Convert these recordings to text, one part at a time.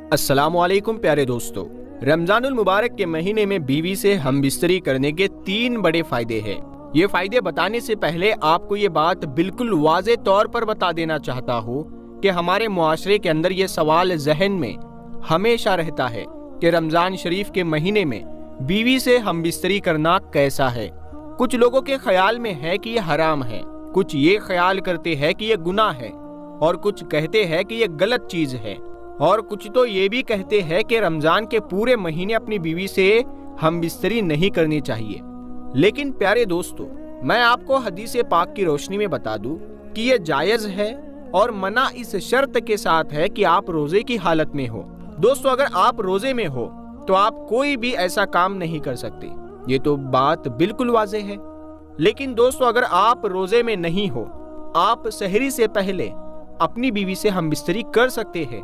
السلام علیکم پیارے دوستو، رمضان المبارک کے مہینے میں بیوی سے ہم بستری کرنے کے 3 بڑے فائدے ہیں۔ یہ فائدے بتانے سے پہلے آپ کو یہ بات بالکل واضح طور پر بتا دینا چاہتا ہوں کہ ہمارے معاشرے کے اندر یہ سوال ذہن میں ہمیشہ رہتا ہے کہ رمضان شریف کے مہینے میں بیوی سے ہم بستری کرنا کیسا ہے۔ کچھ لوگوں کے خیال میں ہے کہ یہ حرام ہے، کچھ یہ خیال کرتے ہیں کہ یہ گناہ ہے، اور کچھ کہتے ہیں کہ یہ غلط چیز ہے، اور کچھ تو یہ بھی کہتے ہیں کہ رمضان کے پورے مہینے اپنی بیوی سے ہم بستری نہیں کرنی چاہیے۔ لیکن پیارے دوستو، میں آپ کو حدیث پاک کی روشنی میں بتا دوں کہ یہ جائز ہے، اور منع اس شرط کے ساتھ ہے کہ آپ روزے کی حالت میں ہو۔ دوستو، اگر آپ روزے میں ہو تو آپ کوئی بھی ایسا کام نہیں کر سکتے، یہ تو بات بالکل واضح ہے۔ لیکن دوستو، اگر آپ روزے میں نہیں ہو، آپ سحری سے پہلے اپنی بیوی سے ہم بستری کر سکتے ہیں۔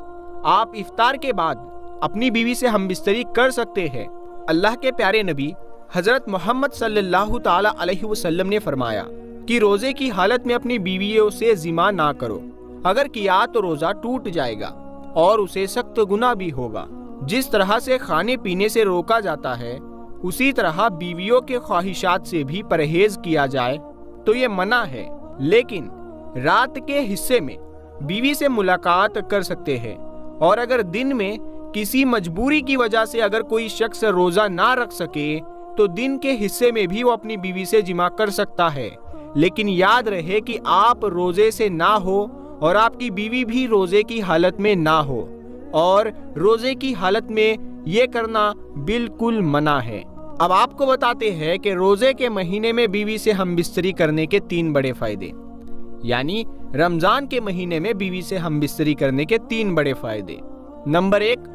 آپ افطار کے بعد اپنی بیوی سے ہم بستری کر سکتے ہیں۔ اللہ کے پیارے نبی حضرت محمد صلی اللہ تعالی علیہ وسلم نے فرمایا کہ روزے کی حالت میں اپنی بیویوں سے جماع نہ کرو، اگر کیا تو روزہ ٹوٹ جائے گا اور اسے سخت گناہ بھی ہوگا۔ جس طرح سے کھانے پینے سے روکا جاتا ہے، اسی طرح بیویوں کے خواہشات سے بھی پرہیز کیا جائے تو یہ منع ہے۔ لیکن رات کے حصے میں بیوی سے ملاقات کر سکتے ہیں، اور اگر دن میں کسی مجبوری کی وجہ سے اگر کوئی شخص روزہ نہ رکھ سکے تو دن کے حصے میں بھی وہ اپنی بیوی سے جماع کر سکتا ہے۔ لیکن یاد رہے کہ آپ روزے سے نہ ہو اور آپ کی بیوی بھی روزے کی حالت میں نہ ہو، اور روزے کی حالت میں یہ کرنا بالکل منع ہے۔ اب آپ کو بتاتے ہیں کہ روزے کے مہینے میں بیوی سے ہم بستری کرنے کے 3 بڑے فائدے، یعنی رمضان کے مہینے میں بیوی سے ہم بستری کرنے کے 3 بڑے فائدے۔ نمبر 1،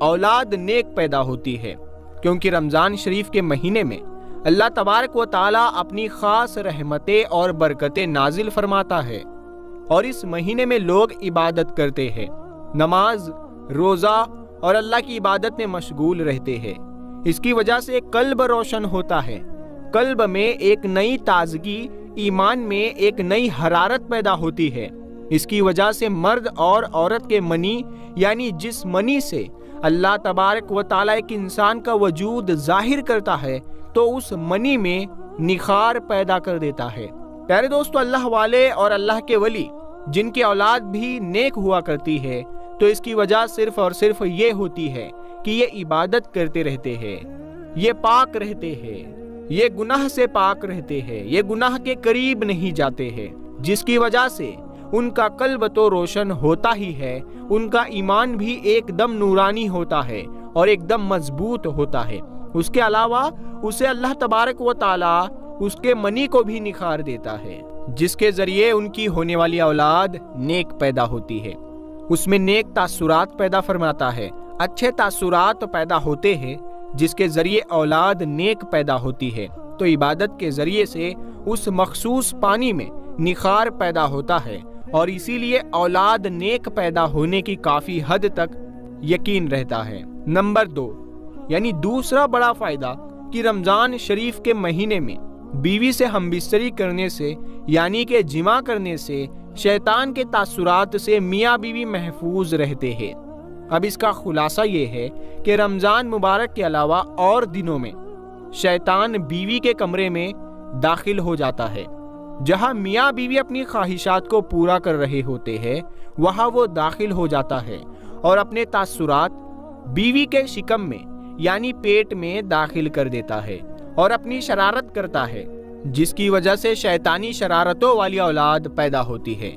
اولاد نیک پیدا ہوتی ہے، کیونکہ رمضان شریف کے مہینے میں اللہ تبارک و تعالی اپنی خاص رحمتیں اور برکتیں نازل فرماتا ہے، اور اس مہینے میں لوگ عبادت کرتے ہیں، نماز، روزہ اور اللہ کی عبادت میں مشغول رہتے ہیں۔ اس کی وجہ سے قلب روشن ہوتا ہے، قلب میں ایک نئی تازگی، ایمان میں ایک نئی حرارت پیدا ہوتی ہے۔ اس کی وجہ سے مرد اور عورت کے منی، یعنی جس منی سے اللہ تبارک و تعالیٰ ایک انسان کا وجود ظاہر کرتا ہے، تو اس منی میں نخار پیدا کر دیتا ہے۔ پیارے دوستو، اللہ والے اور اللہ کے ولی جن کی اولاد بھی نیک ہوا کرتی ہے، تو اس کی وجہ صرف اور صرف یہ ہوتی ہے کہ یہ عبادت کرتے رہتے ہیں، یہ پاک رہتے ہیں، یہ گناہ سے پاک رہتے ہیں، یہ گناہ کے قریب نہیں جاتے ہیں، جس کی وجہ سے ان کا قلب تو روشن ہوتا ہی ہے، ان کا ایمان بھی ایک دم نورانی ہوتا ہے اور ایک دم مضبوط ہوتا ہے۔ اس کے علاوہ اسے اللہ تبارک و تعالی اس کے منی کو بھی نکھار دیتا ہے، جس کے ذریعے ان کی ہونے والی اولاد نیک پیدا ہوتی ہے، اس میں نیک تاثرات پیدا فرماتا ہے، اچھے تاثرات پیدا ہوتے ہیں، جس کے ذریعے اولاد نیک پیدا ہوتی ہے۔ تو عبادت کے ذریعے سے اس مخصوص پانی میں نخار پیدا ہوتا ہے، اور اسی لیے اولاد نیک پیدا ہونے کی کافی حد تک یقین رہتا ہے۔ نمبر 2، یعنی دوسرا بڑا فائدہ کہ رمضان شریف کے مہینے میں بیوی سے ہم بستری کرنے سے، یعنی کہ جماع کرنے سے، شیطان کے تاثرات سے میاں بیوی محفوظ رہتے ہیں۔ اب اس کا خلاصہ یہ ہے کہ رمضان مبارک کے علاوہ اور دنوں میں شیطان بیوی کے کمرے میں داخل ہو جاتا ہے، جہاں میاں بیوی اپنی خواہشات کو پورا کر رہے ہوتے ہیں، وہاں وہ داخل ہو جاتا ہے اور اپنے تاثرات بیوی کے شکم میں، یعنی پیٹ میں داخل کر دیتا ہے، اور اپنی شرارت کرتا ہے، جس کی وجہ سے شیطانی شرارتوں والی اولاد پیدا ہوتی ہے۔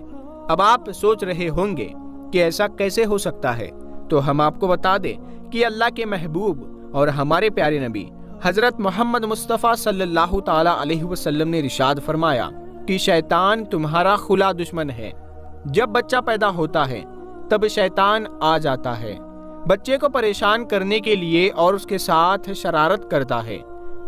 اب آپ سوچ رہے ہوں گے کہ ایسا کیسے ہو سکتا ہے، تو ہم آپ کو بتا دیں کہ اللہ کے محبوب اور ہمارے پیارے نبی حضرت محمد مصطفیٰ صلی اللہ تعالی علیہ وسلم نے ارشاد فرمایا کہ شیطان تمہارا کھلا دشمن ہے۔ جب بچہ پیدا ہوتا ہے تب شیطان آ جاتا ہے، بچے کو پریشان کرنے کے لیے اور اس کے ساتھ شرارت کرتا ہے۔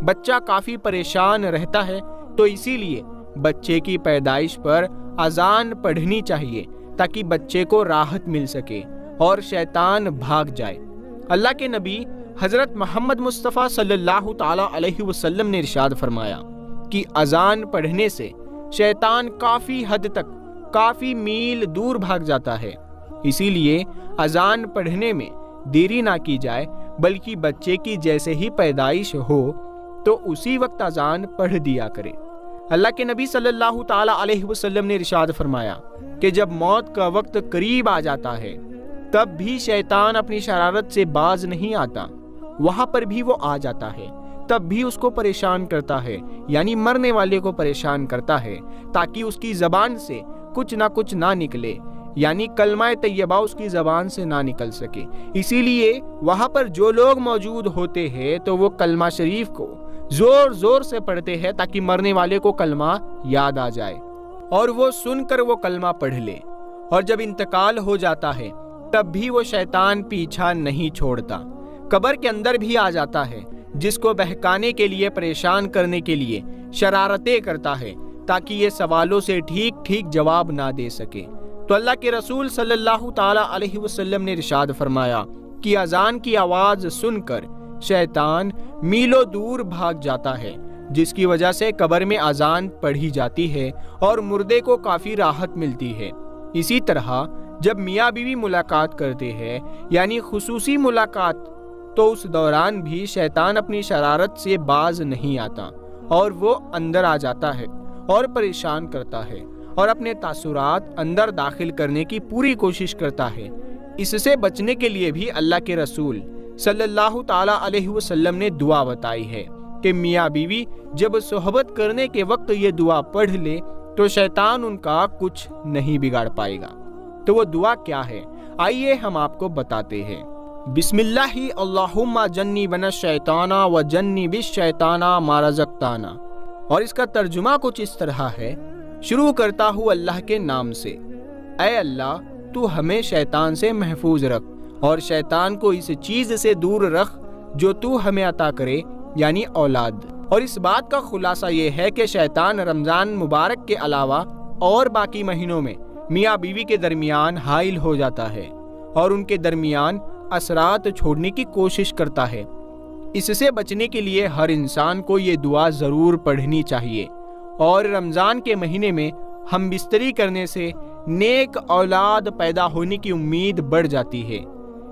بچہ کافی پریشان رہتا ہے، تو اسی لیے بچے کی پیدائش پر اذان پڑھنی چاہیے تاکہ بچے کو راحت مل سکے اور شیطان بھاگ جائے۔ اللہ کے نبی حضرت محمد مصطفیٰ صلی اللہ تعالی علیہ وسلم نے ارشاد فرمایا کہ اذان پڑھنے سے شیطان کافی حد تک، کافی میل دور بھاگ جاتا ہے۔ اسی لیے اذان پڑھنے میں دیری نہ کی جائے، بلکہ بچے کی جیسے ہی پیدائش ہو تو اسی وقت اذان پڑھ دیا کرے۔ اللہ کے نبی صلی اللہ تعالی علیہ وسلم نے ارشاد فرمایا کہ جب موت کا وقت قریب آ جاتا ہے تب بھی شیطان اپنی شرارت سے باز نہیں آتا، وہاں پر بھی وہ آ جاتا ہے، تب بھی اس کو پریشان کرتا ہے، یعنی مرنے والے کو پریشان کرتا ہے، تاکہ اس کی زبان سے کچھ نہ نکلے، یعنی کلمہ طیبہ اس کی زبان سے نہ نکل سکے۔ اسی لیے وہاں پر جو لوگ موجود ہوتے ہیں تو وہ کلمہ شریف کو زور زور سے پڑھتے ہیں تاکہ مرنے والے کو کلمہ یاد آ جائے اور وہ سن کر وہ کلمہ پڑھ لے۔ اور جب انتقال ہو جاتا ہے تب بھی وہ شیطان پیچھا نہیں چھوڑتا، قبر کے اندر بھی آ جاتا ہے، جس کو بہکانے کے لیے، پریشان کرنے کے لیے شرارتیں کرتا ہے تاکہ یہ سوالوں سے ٹھیک جواب نہ دے سکے۔ تو اللہ کے رسول صلی اللہ تعالی علیہ وسلم نے ارشاد فرمایا کہ اذان کی آواز سن کر شیطان میلوں دور بھاگ جاتا ہے، جس کی وجہ سے قبر میں اذان پڑھی جاتی ہے اور مردے کو کافی راحت ملتی ہے۔ اسی طرح جب میاں بیوی ملاقات کرتے ہیں، یعنی خصوصی ملاقات، تو اس دوران بھی شیطان اپنی شرارت سے باز نہیں آتا اور وہ اندر آ جاتا ہے اور پریشان کرتا ہے اور اپنے تاثرات اندر داخل کرنے کی پوری کوشش کرتا ہے۔ اس سے بچنے کے لیے بھی اللہ کے رسول صلی اللہ تعالی علیہ وسلم نے دعا بتائی ہے کہ میاں بیوی جب صحبت کرنے کے وقت یہ دعا پڑھ لے تو شیطان ان کا کچھ نہیں بگاڑ پائے گا۔ تو وہ دعا کیا ہے؟ آئیے ہم آپ کو بتاتے ہیں۔ بسم اللہ اللہم جنبنا الشیطان و جنب الشیطان ما رزقتانا۔ اور اس کا ترجمہ کچھ اس طرح ہے، شروع کرتا ہوں اللہ کے نام سے، اے اللہ تو ہمیں شیطان سے محفوظ رکھ اور شیطان کو اس چیز سے دور رکھ جو تو ہمیں عطا کرے، یعنی اولاد۔ اور اس بات کا خلاصہ یہ ہے کہ شیطان رمضان مبارک کے علاوہ اور باقی مہینوں میں میاں بیوی کے درمیان حائل ہو جاتا ہے اور ان کے درمیان اثرات چھوڑنے کی کوشش کرتا ہے۔ اس سے بچنے کے لیے ہر انسان کو یہ دعا ضرور پڑھنی چاہیے، اور رمضان کے مہینے میں ہم بستری کرنے سے نیک اولاد پیدا ہونے کی امید بڑھ جاتی ہے،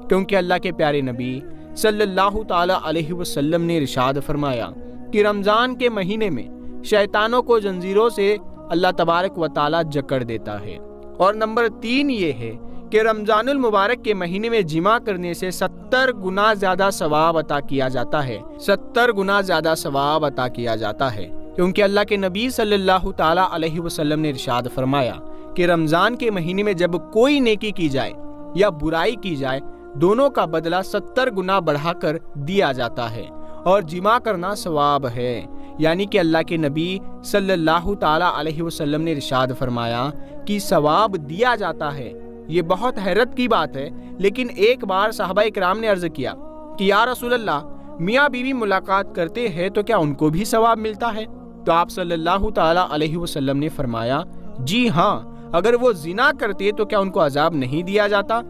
کیونکہ اللہ کے پیارے نبی صلی اللہ تعالی علیہ وسلم نے ارشاد فرمایا کہ رمضان کے مہینے میں شیطانوں کو زنجیروں سے اللہ تبارک و تعالی جکڑ دیتا ہے۔ اور نمبر 3 یہ ہے کہ رمضان المبارک کے مہینے میں جماع کرنے سے 70 گنا زیادہ ثواب عطا کیا جاتا ہے، 70 گنا زیادہ ثواب عطا کیا جاتا ہے، کیونکہ اللہ کے نبی صلی اللہ تعالی علیہ وسلم نے ارشاد فرمایا کہ رمضان کے مہینے میں جب کوئی نیکی کی جائے یا برائی کی جائے، دونوں کا بدلہ 70 گنا بڑھا کر دیا جاتا ہے، اور جماع کرنا ثواب ہے، یعنی کہ اللہ کے نبی صلی اللہ تعالی علیہ وسلم نے ارشاد فرمایا کہ ثواب دیا جاتا ہے۔ یہ بہت حیرت کی بات ہے، لیکن ایک بار صحابہ اکرام نے عرض کیا کہ یا رسول اللہ، میاں بیوی ملاقات کرتے ہیں تو کیا ان کو بھی ثواب ملتا ہے؟ تو آپ صلی اللہ تعالی علیہ وسلم نے فرمایا جی ہاں، اگر وہ زنا کرتے تو کیا ان کو عذاب نہیں دیا جاتا؟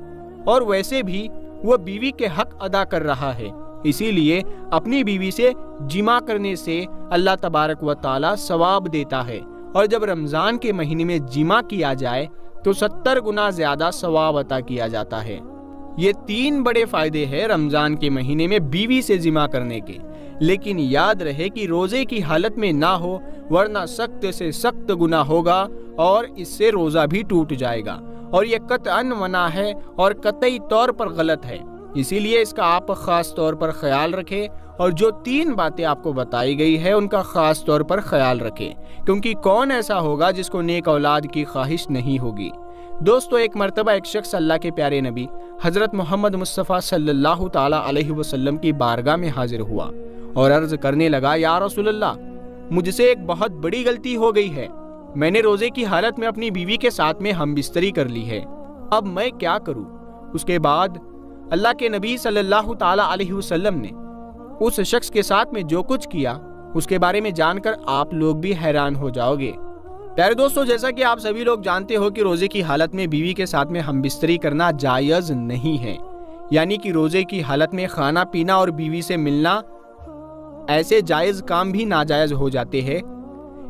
اور ویسے بھی وہ بیوی کے حق ادا کر رہا ہے، اسی لیے اپنی بیوی سے جماع کرنے سے اللہ تبارک و تعالی ثواب دیتا ہے، اور جب رمضان کے مہینے میں جماع کیا جائے تو 70 گنا زیادہ ثواب عطا کیا جاتا ہے۔ یہ 3 بڑے فائدے ہیں رمضان کے مہینے میں بیوی سے جماع کرنے کے، لیکن یاد رہے کہ روزے کی حالت میں نہ ہو، ورنہ سخت سے سخت گناہ ہوگا اور اس سے روزہ بھی ٹوٹ جائے گا، اور یہ قطعاً منع ہے اور قطعی طور پر غلط ہے۔ اسی لیے اس کا آپ خاص طور پر خیال رکھیں، اور جو 3 باتیں آپ کو بتائی گئی ہے ان کا خاص طور پر خیال رکھیں، کیونکہ کون ایسا ہوگا جس کو نیک اولاد کی خواہش نہیں ہوگی۔ دوستو، ایک مرتبہ ایک شخص اللہ کے پیارے نبی حضرت محمد مصطفیٰ صلی اللہ تعالی علیہ وسلم کی بارگاہ میں حاضر ہوا اور عرض کرنے لگا، یا رسول اللہ، مجھ سے ایک بہت بڑی غلطی ہو گئی ہے، میں نے روزے کی حالت میں اپنی بیوی کے ساتھ میں ہم بستری کر لی ہے، اب میں کیا کروں؟ اس کے بعد اللہ کے نبی صلی اللہ تعالی علیہ وسلم نے اس شخص کے ساتھ میں جو کچھ کیا اس کے بارے میں جان کر آپ لوگ بھی حیران ہو جاؤ گے۔ پیارے دوستو، جیسا کہ آپ سبھی لوگ جانتے ہو کہ روزے کی حالت میں بیوی کے ساتھ میں ہم بستری کرنا جائز نہیں ہے، یعنی کہ روزے کی حالت میں کھانا پینا اور بیوی سے ملنا، ایسے جائز کام بھی ناجائز ہو جاتے ہیں۔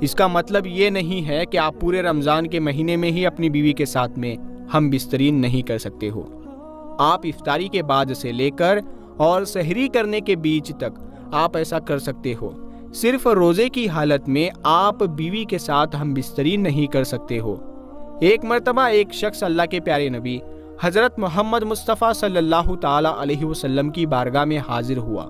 اس کا مطلب یہ نہیں ہے کہ آپ پورے رمضان کے مہینے میں ہی اپنی بیوی کے ساتھ میں ہم بستری نہیں کر سکتے ہو۔ آپ افطاری کے بعد سے لے کر اور سحری کرنے کے بیچ تک آپ ایسا کر سکتے ہو۔ صرف روزے کی حالت میں آپ بیوی کے ساتھ ہم بستری نہیں کر سکتے ہو۔ ایک مرتبہ ایک شخص اللہ کے پیارے نبی حضرت محمد مصطفیٰ صلی اللہ تعالی علیہ وسلم کی بارگاہ میں حاضر ہوا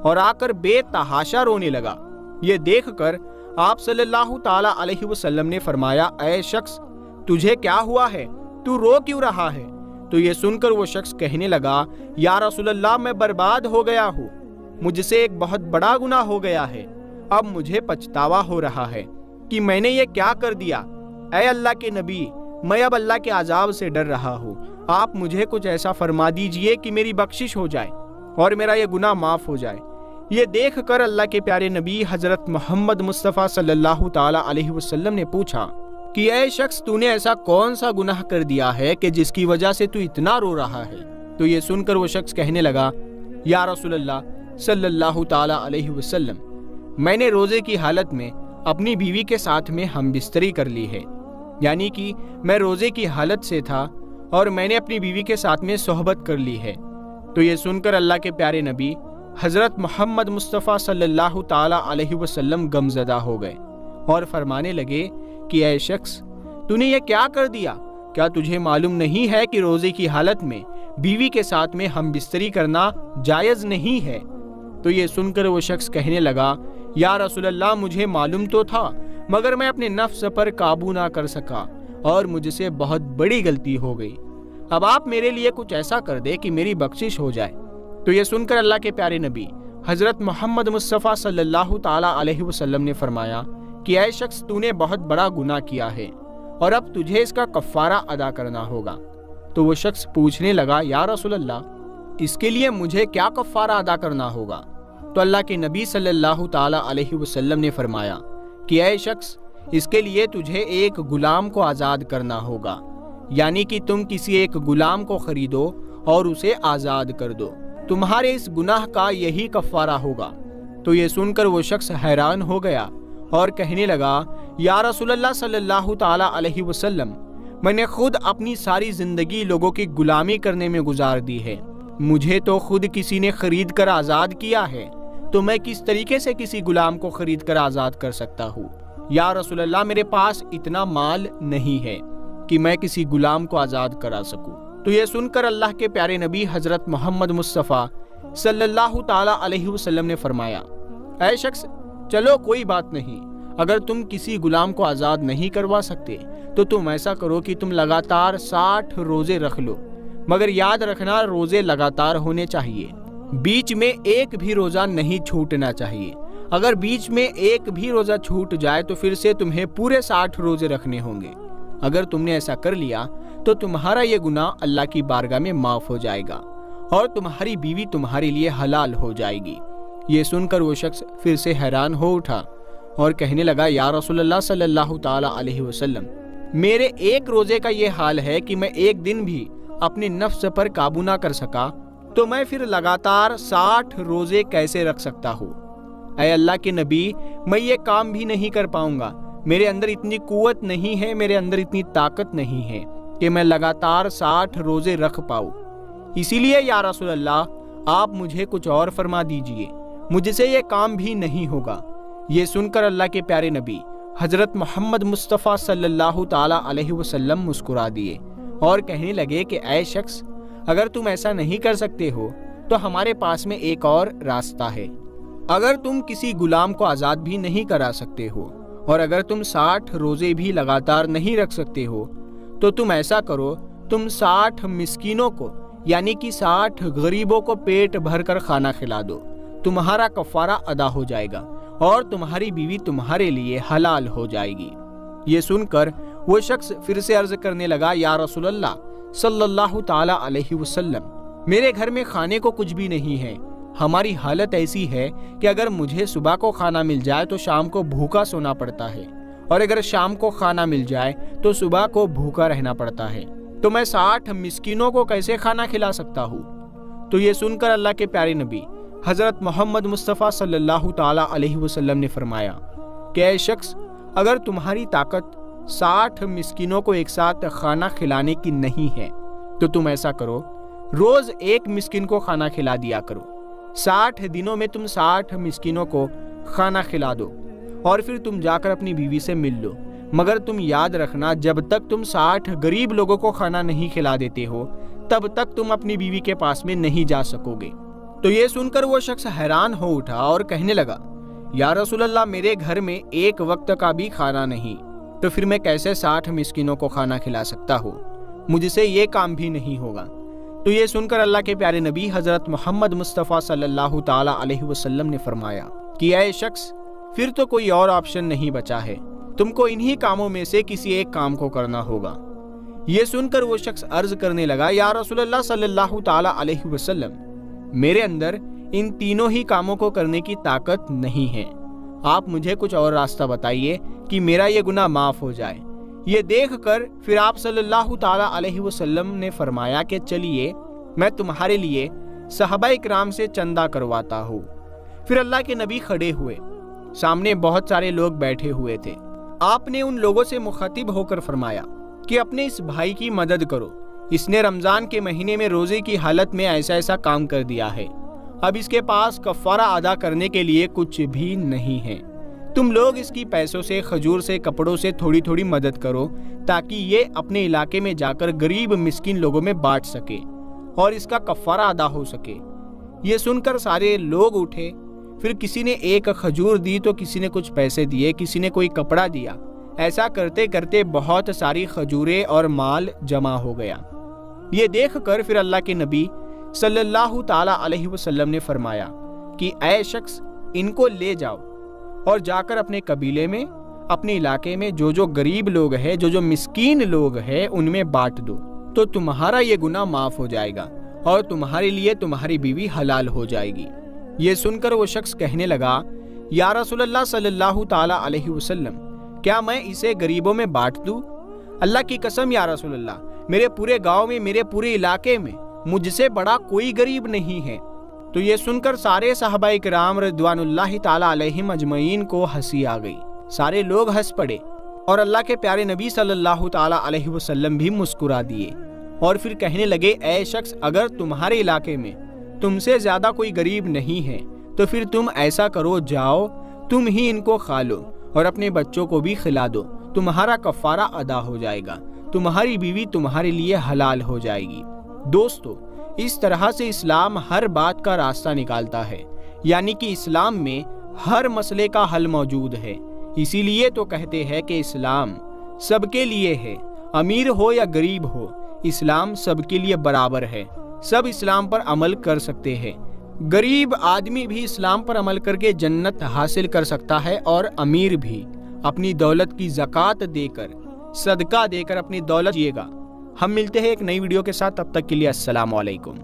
اور آ کر بے تحاشا رونے لگا۔ یہ دیکھ کر آپ صلی اللہ تعالی علیہ وسلم نے فرمایا، اے شخص، تجھے کیا ہوا ہے؟ تو رو کیوں رہا ہے؟ تو یہ سن کر وہ شخص کہنے لگا، یا رسول اللہ، میں برباد ہو گیا ہوں، مجھ سے ایک بہت بڑا گناہ ہو گیا ہے، اب مجھے پچھتاوا ہو رہا ہے کہ میں نے یہ کیا کر دیا۔ اے اللہ کے نبی، میں اب اللہ کے عذاب سے ڈر رہا ہوں، آپ مجھے کچھ ایسا فرما دیجئے کہ میری بخشش ہو جائے اور میرا یہ گناہ معاف ہو جائے۔ یہ دیکھ کر اللہ کے پیارے نبی حضرت محمد مصطفیٰ صلی اللہ تعالی علیہ وسلم نے پوچھا کہ اے شخص، تو نے ایسا کون سا گناہ کر دیا ہے کہ جس کی وجہ سے تو اتنا رو رہا ہے؟ تو یہ سن کر وہ شخص کہنے لگا، یا رسول اللہ صلی اللہ تعالی علیہ وسلم، میں نے روزے کی حالت میں اپنی بیوی کے ساتھ میں ہم بستری کر لی ہے، یعنی کہ میں روزے کی حالت سے تھا اور میں نے اپنی بیوی کے ساتھ میں صحبت کر لی ہے۔ تو یہ سن کر اللہ کے پیارے نبی حضرت محمد مصطفیٰ صلی اللہ تعالی علیہ وسلم غمزدہ ہو گئے اور فرمانے لگے کہ اے شخص، تو نے یہ کیا کر دیا؟ کیا تجھے معلوم نہیں ہے کہ روزے کی حالت میں بیوی کے ساتھ میں ہم بستری کرنا جائز نہیں ہے؟ تو یہ سن کر وہ شخص کہنے لگا، یا رسول اللہ، مجھے معلوم تو تھا، مگر میں اپنے نفس پر قابو نہ کر سکا اور مجھ سے بہت بڑی غلطی ہو گئی، اب آپ میرے لیے کچھ ایسا کر دے کہ میری بخشش ہو جائے۔ تو یہ سن کر اللہ کے پیارے نبی حضرت محمد مصطفیٰ صلی اللہ تعالی علیہ وسلم نے فرمایا کہ اے شخص، تو نے بہت بڑا گناہ کیا ہے اور اب تجھے اس کا کفارہ ادا کرنا ہوگا۔ تو وہ شخص پوچھنے لگا، یا رسول اللہ، اس کے لیے مجھے کیا کفارہ ادا کرنا ہوگا؟ تو اللہ کے نبی صلی اللہ تعالی علیہ وسلم نے فرمایا کہ اے شخص، اس کے لیے تجھے ایک غلام کو آزاد کرنا ہوگا، یعنی کہ تم کسی ایک غلام کو خریدو اور اسے آزاد کر دو، تمہارے اس گناہ کا یہی کفارہ ہوگا۔ تو یہ سن کر وہ شخص حیران ہو گیا اور کہنے لگا، یا رسول اللہ صلی اللہ تعالی علیہ وسلم، میں نے خود اپنی ساری زندگی لوگوں کی غلامی کرنے میں گزار دی ہے، مجھے تو خود کسی نے خرید کر آزاد کیا ہے، تو میں کس طریقے سے کسی غلام کو خرید کر آزاد کر سکتا ہوں؟ یا رسول اللہ، میرے پاس اتنا مال نہیں ہے کہ میں کسی غلام کو آزاد کرا سکوں۔ تو یہ سن کر اللہ کے پیارے نبی حضرت محمد مصطفیٰ صلی اللہ تعالی علیہ وسلم نے فرمایا، اے شخص، چلو کوئی بات نہیں، اگر تم کسی غلام کو آزاد نہیں کروا سکتے تو تم ایسا کرو کہ تم لگاتار 60 روزے رکھ لو، مگر یاد رکھنا روزے لگاتار ہونے چاہیے، بیچ میں ایک بھی روزہ نہیں چھوٹنا چاہیے، اگر بیچ میں ایک بھی روزہ چھوٹ جائے تو پھر سے تمہیں پورے 60 روزے رکھنے ہوں گے۔ اگر تم نے ایسا کر لیا تو تمہارا یہ گناہ اللہ کی بارگاہ میں معاف ہو جائے گا اور تمہاری بیوی تمہارے لیے حلال ہو جائے گی۔ یہ سن کر وہ شخص پھر سے حیران ہو اٹھا اور کہنے لگا، یا رسول اللہ صلی اللہ تعالی علیہ وسلم، میرے ایک روزے کا یہ حال ہے کہ میں ایک دن بھی اپنے نفس پر قابو نہ کر سکا، تو میں پھر لگاتار 60 روزے کیسے رکھ سکتا ہوں؟ اے اللہ کے نبی، میں یہ کام بھی نہیں کر پاؤں گا، میرے اندر اتنی قوت نہیں ہے، میرے اندر اتنی طاقت نہیں ہے کہ میں لگاتار 60 روزے رکھ پاؤں، اسی لیے یا رسول اللہ، آپ مجھے کچھ اور فرما دیجئے، مجھ سے یہ کام بھی نہیں ہوگا۔ یہ سن کر اللہ کے پیارے نبی حضرت محمد مصطفیٰ صلی اللہ تعالی علیہ وسلم مسکرا دیے اور کہنے لگے کہ اے شخص، اگر تم ایسا نہیں کر سکتے ہو تو ہمارے پاس میں ایک اور راستہ ہے۔ اگر تم کسی غلام کو آزاد بھی نہیں کرا سکتے ہو اور اگر تم 60 روزے بھی لگاتار نہیں رکھ سکتے ہو تو تم ایسا کرو، تم 60 مسکینوں کو یعنی کہ 60 غریبوں کو پیٹ بھر کر کھانا کھلا دو، تمہارا کفارہ ادا ہو جائے گا اور تمہاری بیوی تمہارے لیے حلال ہو جائے گی۔ یہ سن کر وہ شخص پھر سے عرض کرنے لگا، یا رسول اللہ صلی اللہ تعالی علیہ وسلم، میرے گھر میں کھانے کو کچھ بھی نہیں ہے، ہماری حالت ایسی ہے کہ اگر مجھے صبح کو کھانا مل جائے تو شام کو بھوکا سونا پڑتا ہے، اور اگر شام کو کھانا مل جائے تو صبح کو بھوکا رہنا پڑتا ہے، تو میں 60 مسکینوں کو کیسے کھانا کھلا سکتا ہوں؟ تو یہ سن کر اللہ کے پیارے نبی حضرت محمد مصطفیٰ صلی اللہ تعالی علیہ وسلم نے فرمایا کہ اے شخص، اگر تمہاری طاقت 60 مسکینوں کو ایک ساتھ کھانا کھلانے کی نہیں ہے تو تم ایسا کرو، روز ایک مسکین کو کھانا کھلا دیا کرو۔ 60 دنوں میں تم 60 مسکینوں کو کھانا کھلا دو اور پھر تم جا کر اپنی بیوی سے مل لو، مگر تم یاد رکھنا جب تک تم 60 غریب لوگوں کو کھانا نہیں کھلا دیتے ہو تب تک تم اپنی بیوی کے پاس میں نہیں جا سکو گے۔ تو یہ سن کر وہ شخص حیران ہو اٹھا اور کہنے لگا، یا رسول اللہ، میرے گھر میں ایک وقت کا بھی کھانا نہیں، تو پھر میں کیسے 60 مسکینوں کو کھانا کھلا سکتا ہوں؟ مجھ سے یہ کام بھی نہیں ہوگا۔ تو یہ سن کر اللہ کے پیارے نبی حضرت محمد مصطفیٰ صلی اللہ تعالی علیہ وسلم نے فرمایا کہ اے شخص، پھر تو کوئی اور آپشن نہیں بچا ہے، تم کو انہی کاموں میں سے کسی ایک کام کو کرنا ہوگا۔ یہ سن کر وہ شخص عرض کرنے لگا، یا رسول اللہ صلی اللہ تعالی علیہ وسلم، میرے اندر ان تینوں ہی کاموں کو کرنے کی طاقت نہیں ہے، آپ مجھے کچھ اور راستہ بتائیے کہ میرا یہ گناہ معاف ہو جائے۔ یہ دیکھ کر پھر آپ صلی اللہ تعالی علیہ وسلم نے فرمایا کہ چلیے میں تمہارے لیے صحابہ اکرام سے چندہ کرواتا ہوں۔ پھر اللہ کے نبی کھڑے ہوئے، سامنے بہت سارے لوگ بیٹھے ہوئے تھے۔ آپ نے ان لوگوں سے مخاطب ہو کر فرمایا کہ اپنے اس بھائی کی مدد کرو، اس نے رمضان کے مہینے میں روزے کی حالت میں ایسا کام کر دیا ہے، اب اس کے پاس کفارہ ادا کرنے کے لیے کچھ بھی نہیں ہے، تم لوگ اس کی پیسوں سے، کھجور سے، کپڑوں سے تھوڑی تھوڑی مدد کرو تاکہ یہ اپنے علاقے میں جا کر غریب مسکین لوگوں میں بانٹ سکے اور اس کا کفارہ ادا ہو سکے۔ یہ سن کر سارے لوگ اٹھے، پھر کسی نے ایک کھجور دی تو کسی نے کچھ پیسے دیے، کسی نے کوئی کپڑا دیا۔ ایسا کرتے کرتے بہت ساری کھجوریں اور مال جمع ہو گیا۔ یہ دیکھ کر پھر اللہ کے نبی صلی اللہ تعالی علیہ وسلم نے فرمایا کہ اے شخص، ان کو لے جاؤ اور جا کر اپنے قبیلے میں، اپنے علاقے میں جو غریب لوگ ہیں، جو مسکین لوگ ہیں، ان میں بانٹ دو، تو تمہارا یہ گناہ معاف ہو جائے گا اور تمہارے لیے تمہاری بیوی حلال ہو جائے گی۔ یہ سن کر وہ شخص کہنے لگا، یا رسول اللہ صلی اللہ تعالی علیہ وسلم، کیا میں اسے غریبوں میں بانٹ دوں؟ اللہ کی قسم یا رسول اللہ، میرے پورے گاؤں میں، میرے پورے علاقے میں مجھ سے بڑا کوئی غریب نہیں ہے۔ تو یہ سن کر سارے صحابہ اکرام رضوان اللہ تعالی علیہم اجمعین کو ہنسی آ گئی، سارے لوگ ہنس پڑے اور اللہ کے پیارے نبی صلی اللہ تعالی علیہ وسلم بھی مسکرا دیے اور پھر کہنے لگے، اے شخص، اگر تمہارے علاقے میں تم سے زیادہ کوئی غریب نہیں ہے تو پھر تم ایسا کرو، جاؤ تم ہی ان کو کھا لو اور اپنے بچوں کو بھی کھلا دو، تمہارا کفارہ ادا ہو جائے گا، تمہاری بیوی تمہارے لیے حلال ہو جائے گی۔ دوستو، اس طرح سے اسلام ہر بات کا راستہ نکالتا ہے، یعنی کہ اسلام میں ہر مسئلے کا حل موجود ہے۔ اسی لیے تو کہتے ہیں کہ اسلام سب کے لیے ہے، امیر ہو یا غریب ہو، اسلام سب کے لیے برابر ہے، سب اسلام پر عمل کر سکتے ہیں۔ غریب آدمی بھی اسلام پر عمل کر کے جنت حاصل کر سکتا ہے اور امیر بھی اپنی دولت کی زکوٰۃ دے کر، صدقہ دے کر اپنی دولت جیے گا۔ ہم ملتے ہیں ایک نئی ویڈیو کے ساتھ، تب تک کے لیے السلام علیکم۔